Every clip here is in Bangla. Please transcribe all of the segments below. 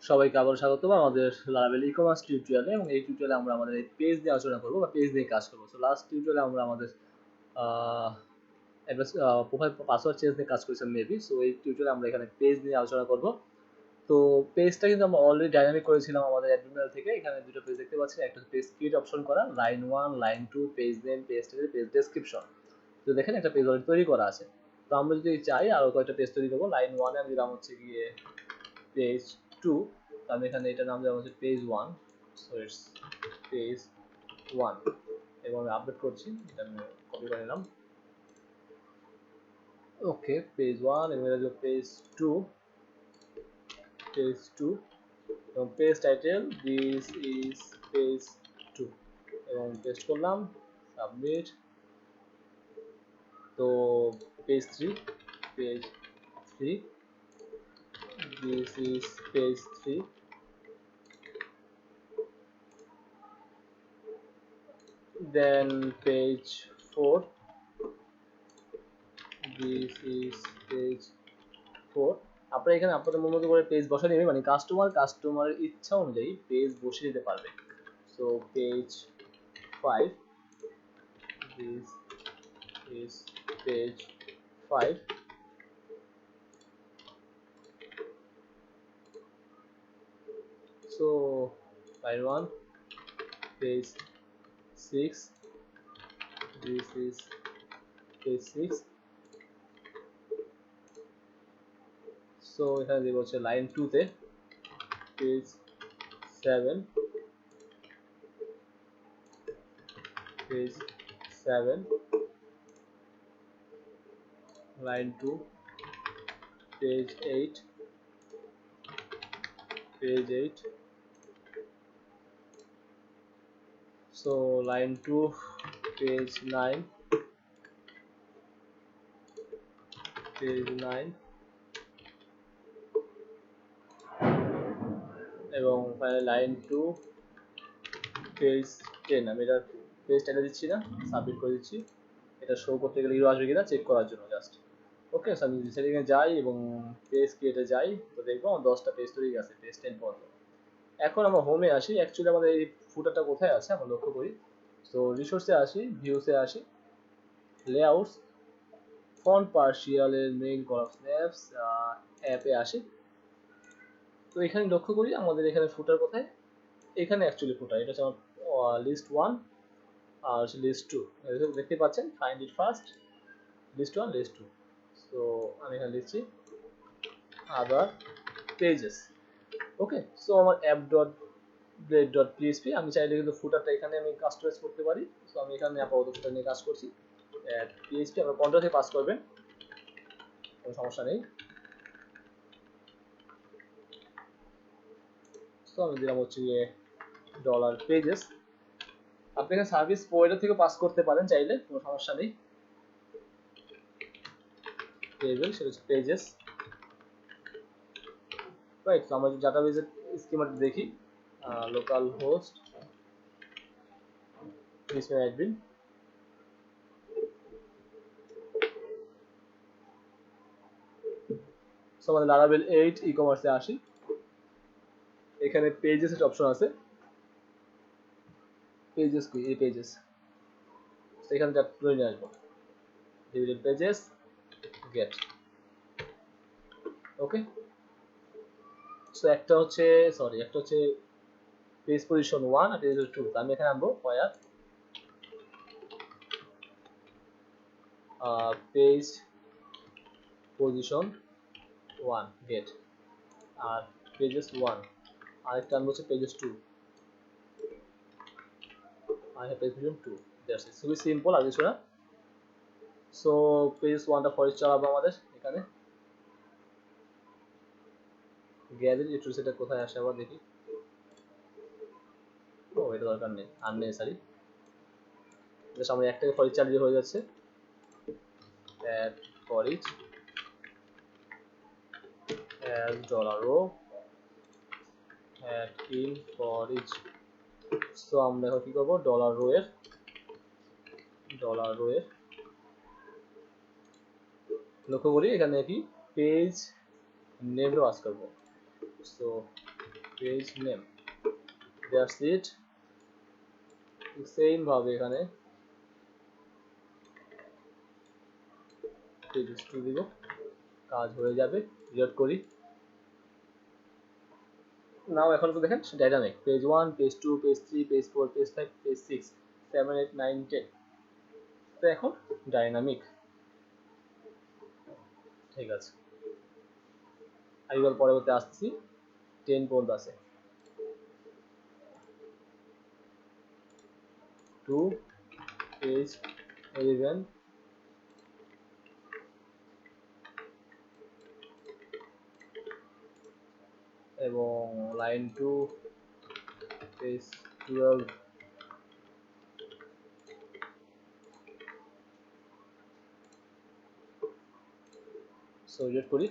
সবাইকে আবার স্বাগতম আমাদের লারাভেল ই-কমার্স টিউটোরিয়ালে। এবং এই টিউটোরিয়ালে আমরা আমাদের এই পেজ নিয়ে আলোচনা করব বা পেজ নিয়ে কাজ করব। সো লাস্ট টিউটোরিয়ালে আমরা আমাদের প্রোফাইল পাসওয়ার্ড চেঞ্জ নিয়ে কাজ করেছিলাম মেবি। সো এই টিউটোরিয়ালে আমরা এখানে পেজ নিয়ে আলোচনা করব। তো পেজটা কিন্তু আমরা অলরেডি ডাইনামিক করেছিলাম আমাদের অ্যাডমিনাল থেকে। এখানে দুটো পেজ দেখতে পাচ্ছেন, একটা পেজ ক্রিয়েট অপশন করা, line 1, line 2, page name, page title, page description. তো দেখেন একটা পেজ অলরেডি তৈরি করা আছে। তো আমরা যদি চাই আরো কয়েকটা পেজ তৈরি করব, লাইন 1 এ আমি দিলাম হচ্ছে গিয়ে পেজ 2, আমি এখানে এটা নাম দেওয়া হচ্ছে পেজ 1, সো ইটস পেজ 1 এবং আমি আপডেট করছি, এটা আমি কপি করে নিলাম। ওকে, পেজ 1 এবং এটা পেজ 2, পেজ 2 এবং page title this is page 2 এবং পেস্ট করলাম, সাবমিট। তো page 3, page 3, this is page 3, then page 4, this is page 4. আপনারা এখানে আপনাদের মন মতো করে পেজ বসিয়ে নেবেন, মানে কাস্টমারের ইচ্ছা অনুযায়ী পেজ বসিয়ে দিতে পারবে। So page 5, this is page 5, so line 1, page 6, this is page 6. So এখানে দেব হচ্ছে লাইন 2 তে page 7, page 7, line 2, page 8, page 8. So line 2, page 9, page 9 এবং লাইন 2, পেজ 10. আমি এটা পেজ 10 দিচ্ছি না, সাবমিট করে দিচ্ছি। এটা শো করতে গেলে হিরো আসবে কিনা চেক করার জন্য জাস্ট। ওকে, সো আমি সেটিংয়ে যাই এবং পেজ ক্রিয়েটে যাই, তো দেখবো আমার 10টা পেজ তৈরি আছে, পেজ 10 পর্যন্ত। এখন আমরা হোমে আসি। অ্যাকচুয়ালি আমাদের এই ফুটারটা কোথায় আছে আমরা লক্ষ্য করি। তো রিসোর্সে আসি, ভিউসে আসি, লেআউটস, ফন্ট পার্শিয়াল এর মেইন কলাম স্ন্যাপস, অ্যাপে আসি। তো এখানে লক্ষ্য করি আমাদের এখানে ফুটার কোথায়, এখানে অ্যাকচুয়ালি ফুটার, এটা হচ্ছে আমার লিস্ট 1 আর লিস্ট 2 দেখতে পাচ্ছেন, find it first, list 1, list 2। So আমি এখানে লিখছি আদার পেজেস। ওকে, সো আমার app dot blade dot PSP, আমি চাইলে কিন্তু ফুটারটা এখানে আমি কাস্টমাইজ করতে পারি। সো আমি এখানে আপাতত ফুটার নিয়ে কাজ করছি, অ্যাট পিএসপি আপনারা কন্ট্রোল থেকে পাস করবেন, কোনো সমস্যা নেই। তো আমি দিলাম হচ্ছে গিয়ে ডলার পেজেস। আপনি এখানে সার্ভিস প্রোভাইডার থেকে পাস করতে পারেন চাইলে, কোনো সমস্যা নেই। টেবিল সেটা হচ্ছে পেজেস, রাইট। তো আমরা ডাটাবেজের স্কিমাটা দেখি, লোকাল হোস্ট অ্যাডমিন। সো আমাদের লারাভেল 8 ই কমার্সে আসি, এখানে পেজেস এর অপশন আছে, পেজেস কি এই পেজেস, এখানে যা তুলে নিয়ে আসবো, ডিভিডেড পেজেস গেট। ওকে, সো একটা হচ্ছে পেজ পজিশন 1 আর পেজ 2। আমি এখানে আনবো ওয়্যার পেজ পজিশন 1 গেট, আর পেজেস 1, আরেকটা আনবো হচ্ছে পেজেস 2, আর পেজ পজিশন 2। দ্যাটস ইট, খুবই সিম্পল, আর কিছু না। সো পেজ 1টা ফর ইচ চালাবো আমাদের এখানে। গ্যাজেট একটু সেটা কোথায় আসে আবার দেখি। ও এটা দরকার নেই, আননেসারি। জাস্ট আমরা একটাকে ফর ইচ চালিয়ে হয়ে যাচ্ছে। Add for each as $row, add in for each. So আমরা এখন কি করবো, ডলার রো এর লক্ষ্য করি এখানে কি পেজ নেম পাস করবো। So page name, that's it. Same ভাবে এখানে পেজ 2 দিব, কাজ হয়ে যাবে। রিলোড করি। নাও এখন তো দেখেন dynamic, page 1, page 2, page 3, page 4, page 5, page 6, 7, 8, 9, 10। তো এখন ডাইনামিক। ঠিক আছে, এবার পরবর্তী আসছি 10 পর্যন্ত আছে। 2, পেজ 11, এবং লাইন 2, পেজ 12, সো রিড করি।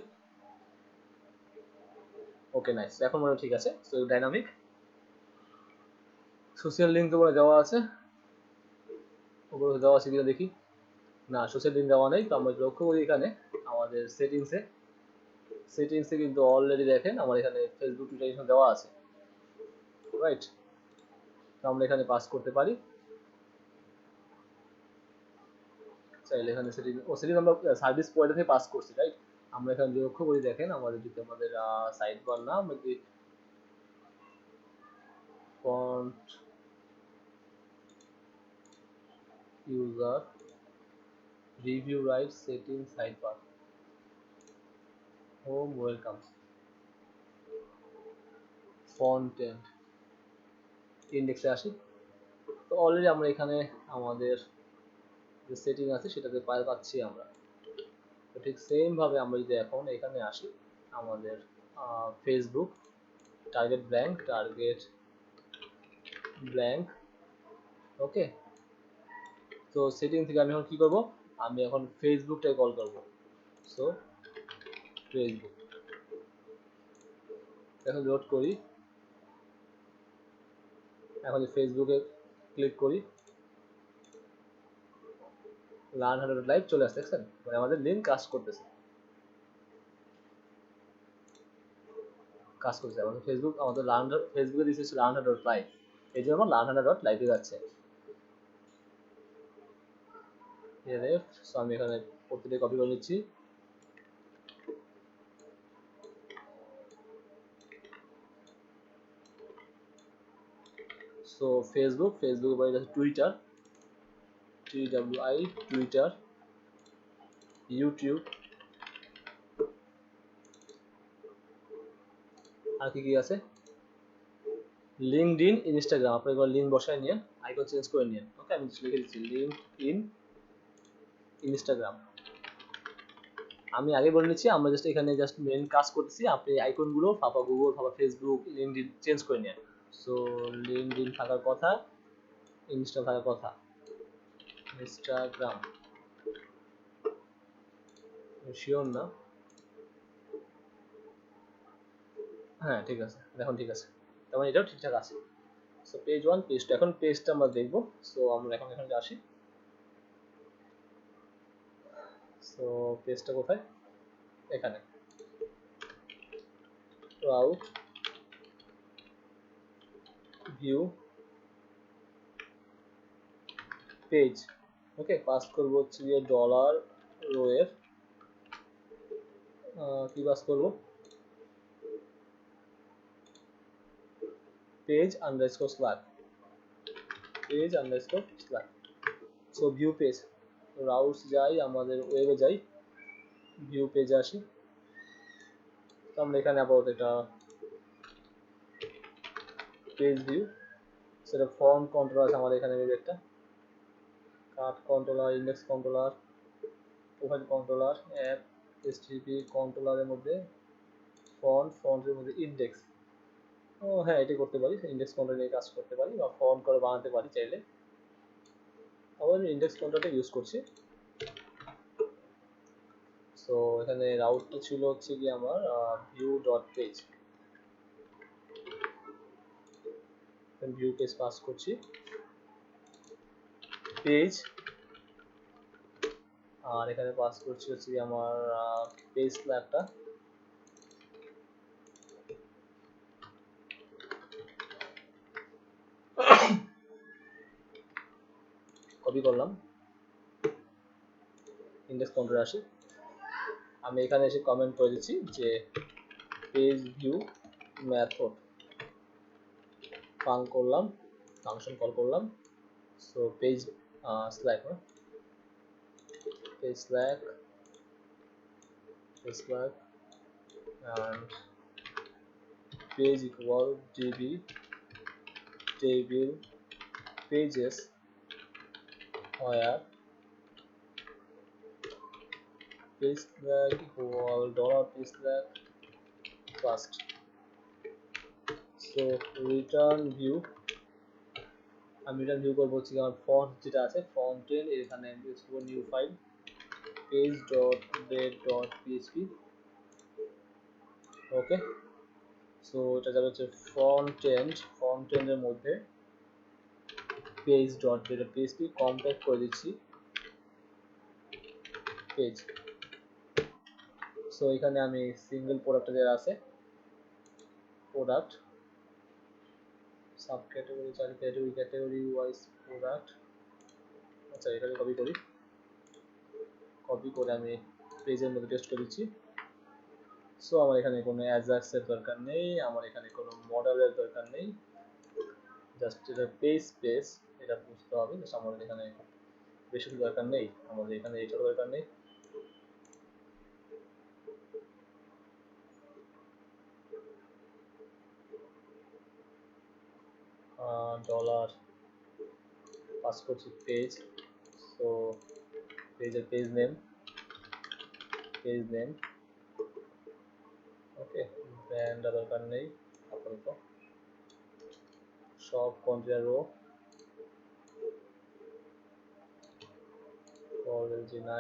ওকে নাইস, এখন মনে ঠিক আছে। So dynamic. সোশ্যাল লিঙ্ক তো দেওয়া আছে, ওগুলো দেওয়া আছে কিনা দেখি। না, সোশ্যাল লিঙ্ক দেওয়া নেই। তো আমরা লক্ষ্য করি এখানে আমাদের সেটিংসে কিন্তু অলরেডি দেখেন আমার এখানে ফেসবুক টুইটার দেওয়া আছে, রাইট? তো আমরা এখানে পাস করতে পারি চাইলে। এখানে সেটিং আমরা সার্ভিস প্রোভাইডার থেকে পাস করছি, রাইট? আমরা এখানে লক্ষ্য করি দেখেন আমাদের যদি আমাদের সাইড বার না, আমরা যদি front user review write setting sidebar home welcome frontend ইন্ডেক্সে আসি। তো অলরেডি আমরা এখানে আমাদের যে সেটিং আছে সেটাতে পাচ্ছি আমরা। তো ঠিক সেম ভাবে আমরা যদি এখন এখানে আসি আমাদের ফেসবুক টার্গেট ব্ল্যাঙ্ক, ওকে। তো সেটিং থেকে আমি এখন কি করব, আমি এখন ফেসবুকটাকে কল করব। সো ফেসবুক, এখন লোড করি। এখন ফেসবুকে ক্লিক করি, লার্ন হাউ টু লাইভ চলে আসছে, দেখছেন? মানে আমাদের লিঙ্ক কাজ করতেছে আমাদের ফেসবুক, আমাদের ফেসবুকে দিয়েছে লার্ন হাউ ডট লাইভ, এই জন্য আমার লার্ন হাউ ডট লাইভে যাচ্ছে। সো আমি এখানে প্রত্যেকটা কপি করে নিচ্ছি। সো ফেসবুক পরে যাচ্ছে টুইটার, TWI টুইটার, ইউটিউব, আর কি আছে, লিঙ্কডইন, ইনস্টাগ্রাম। আপনি একবার লিঙ্ক বসায় নিন, আইকন চেঞ্জ করে নিন। ওকে, আমি লিখে দিচ্ছি লিঙ্কডইন, ইনস্টাগ্রাম। আমি আগে বলে নিচ্ছি, আমরা জাস্ট এখানে জাস্ট মেন কাজ করতেছি। আপনি আইকনগুলো ফাপা গুগল, ফাপা ফেসবুক, লিঙ্কডইন চেঞ্জ করে নিন। সো লিঙ্কডইন থাকার কথা, ইনস্টা থাকার কথা, ইনস্টাগ্রাম শিওর না। হ্যাঁ ঠিক আছে, এখন ঠিক আছে, তার মানে এটাও ঠিকঠাক আছে। সো পেজ 1, পেজ 2, এখন পেজটা আমরা দেখবো। সো আমরা এখন এখানে আসি। সো পেজটা কোথায়, এখানে রাউট ভিউ পেজ। ওকে, পাস করব হচ্ছে গিয়ে ডলার রোয়ের কি পাস করব, page underscore slug, so view page. Routes যাই, আমাদের ওয়েবে যাই, ভিউ পেজে আসি। তো আমরা এখানে আপাতত এটা পেজ ভিউ, সেটা ফন্ট কন্ট্রোল আছে আমাদের এখানে, একটা cart controller, index controller, profile controller, app STP কন্ট্রোলারের মধ্যে ফন্টের মধ্যে ইন্ডেক্স। ও হ্যাঁ, এটা করতে পারি, ইন্ডেক্স কন্ট্রোল নিয়ে কাজ করতে পারি, বা ফন্ট করে বানাতে পারি চাইলে। আবার ইন্ডেক্স কন্ট্রোলটা ইউজ করছি। সো এখানে রাউটটা ছিল হচ্ছে কি আমার view dot page, view page pass করছি, পেজ, আর এখানে পাস করছি হচ্ছে কি আমার পেজ স্ল্যাগটা, কপি করলাম, ইন্ডেক্স কাউন্টারে আসি, আমি এখানে এসে কমেন্ট করে দিচ্ছি যে পেজ ভিউ মেথড করলাম, ফাংশন কল করলাম। So page slack page slack and page equal db table pages where page flag equal $page flag first. So return view, আমি return view করবো হচ্ছে আমার ফন্ট যেটা আছে ফন্টের এখানে ইউজ করব নিউ ফাইল page.date.php। ওকে, সো এটা যাবে হচ্ছে ফ্রন্ট এন্ডের মধ্যে page.date.php কম্প্যাক্ট করে দিচ্ছি পেজ। সো এখানে আমি সিঙ্গেল প্রোডাক্ট দেওয়া আছে, product sub category category wise product. আচ্ছা এটাকে কপি করে আমি পেজের মধ্যে পেস্ট করে দিচ্ছি। সো আমার এখানে কোনো অ্যাজাক্সের দরকার নেই, আমার এখানে কোনো মডেলের দরকার নেই, জাস্ট এটা পেজ এটা বুঝতে হবে। আমাদের এখানে বেশি দরকার নেই, আমাদের এখানে এটার দরকার নেই। ডলার পাস করছি পেজ, সো পেজের পেজ নেম ওকে, ব্র্যান্ড দরকার নেই আপাতত। সব কন্টেনার রো LG9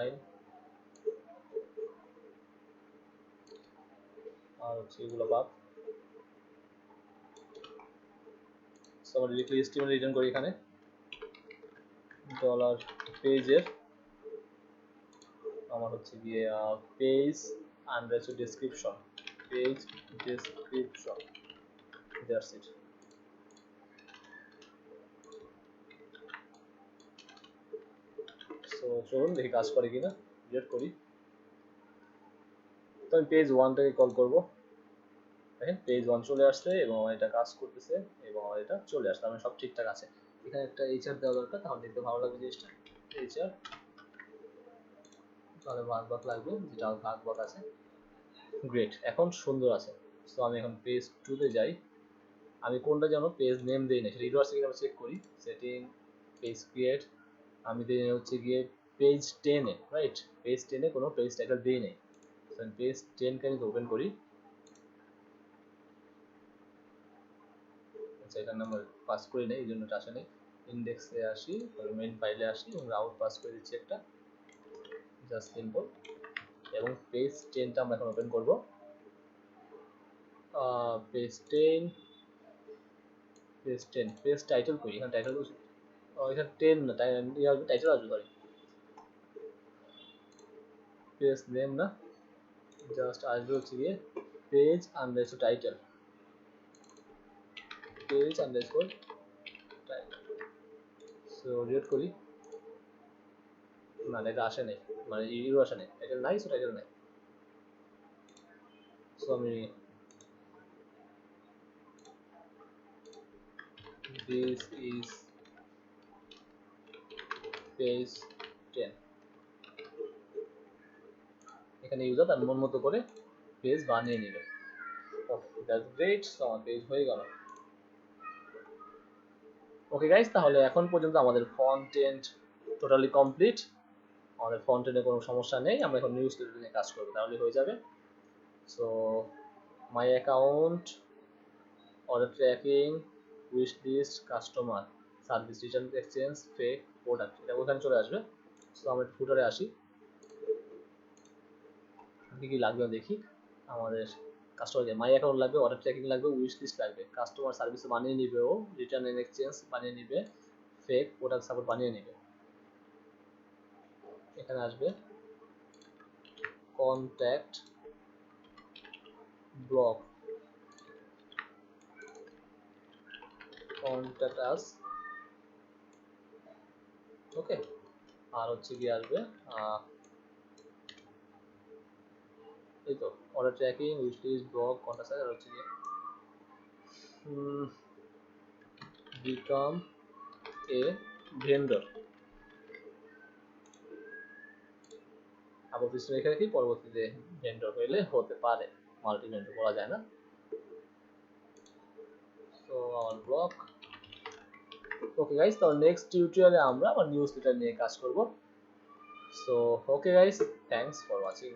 আর হচ্ছে এগুলো বাদ। সো আমরা ডিরেক্টলি HTML রিটার্ন করি এখানে ডলার পেজের আমার হচ্ছে গিয়ে page under description that's it. So চলুন দেখি কাজ করে কিনা, রিড করি। তো আমি পেজ 1টাকে কল করব, দেখেন পেজ 1 চলে আসছে এবং আমার এটা কাজ করতেছে এবং আমার এটা চলে আসছে, আমার সব ঠিকঠাক আছে। এখানে একটা এইচআর দেওয়া দরকার, তাহলে দেখতে ভালো লাগবে জিনিসটা। এইচআর তাহলে ভাগ লাগবে, যেটা ভাগ আছে। গ্রেট, এখন সুন্দর আছে। সো আমি এখন পেজ 2তে যাই, আমি কোনটা যেন পেজ নেম দেই না, সেটা ইউআরসি আমরা চেক করি। সেটিং পেজ ক্রিয়েট, আমি দিই হচ্ছে গিয়ে পেজ 10 এ, রাইট? পেজ 10 এ কোনো পেজ টাইটেল দেই নাই। সো আমি পেজ 10 কে আমি ওপেন করি। আচ্ছা এখানে আমরা পাস করি নাই, এই জন্য এটা আসে নাই। ইন্ডেক্সে আসি, মেইন ফাইলে আসি এবং রাউট পাস করে দিচ্ছি একটা, জাস্ট সিম্পল। এবং পেজ 10টা আমরা এখন ওপেন করব। পেজ 10 পেজ টাইটেল করি, এখানে টাইটেল করছি, এখানে 10 না টাইটেল আসবে, সরি পেজ নেম না, জাস্ট আসবে হচ্ছে গিয়ে page underscore title so read করি, না এটা আসে নাই, মানে ইউরো আসে নাই, টাইটেল নাই, সো টাইটেল নাই। সো আমি this is page 10, এখানে ইউজার তার মন মতো করে পেজ বানিয়ে নেবে। দ্যাটস গ্রেট, সো আমার পেজ হয়ে গেল। ওকে গাইস, তাহলে এখন পর্যন্ত আমাদের ফন্ট এন্ড টোটালি কমপ্লিট, আমাদের ফন্ট এন্ডে কোনো সমস্যা নেই। আমরা এখন নিউজ লেটার নিয়ে কাজ করব, তাহলে হয়ে যাবে। So my account, order tracking, wish list, customer service, return exchange, fake, product, এটা ওখানে চলে আসবে। সো আমরা ফুটারে আসি, কি কি লাগবে দেখি। আমাদের কাস্টমার মাই অ্যাকাউন্ট লাগবে, অর্ডার ট্র্যাকিং লাগবে, উইশ লিস্ট লাগবে, কাস্টমার সার্ভিস বানিয়ে নিবে, ও রিটার্ন এন্ড এক্সচেঞ্জ বানিয়ে নিবে, ফেক প্রোডাক্ট সাপোর্ট বানিয়ে নিবে। এখানে আসবে contact block, contact us, okay, আর হচ্ছে কি আসবে এই তো order tracking, wish list, blog, contact, আর হচ্ছে কি বিকাম এ ভেন্ডর। আপাতত রেখে রাখি, পরবর্তীতে ভেন্ডর হইলে হতে পারে, মাল্টি ভেন্ডর বলা যায় না। তো আমার ব্লগ। ওকে গাইস, তো নেক্সট টিউটোরিয়ালে আমরা আমার নিউজ লেটার নিয়ে কাজ করব। So okay guys, thanks for watching.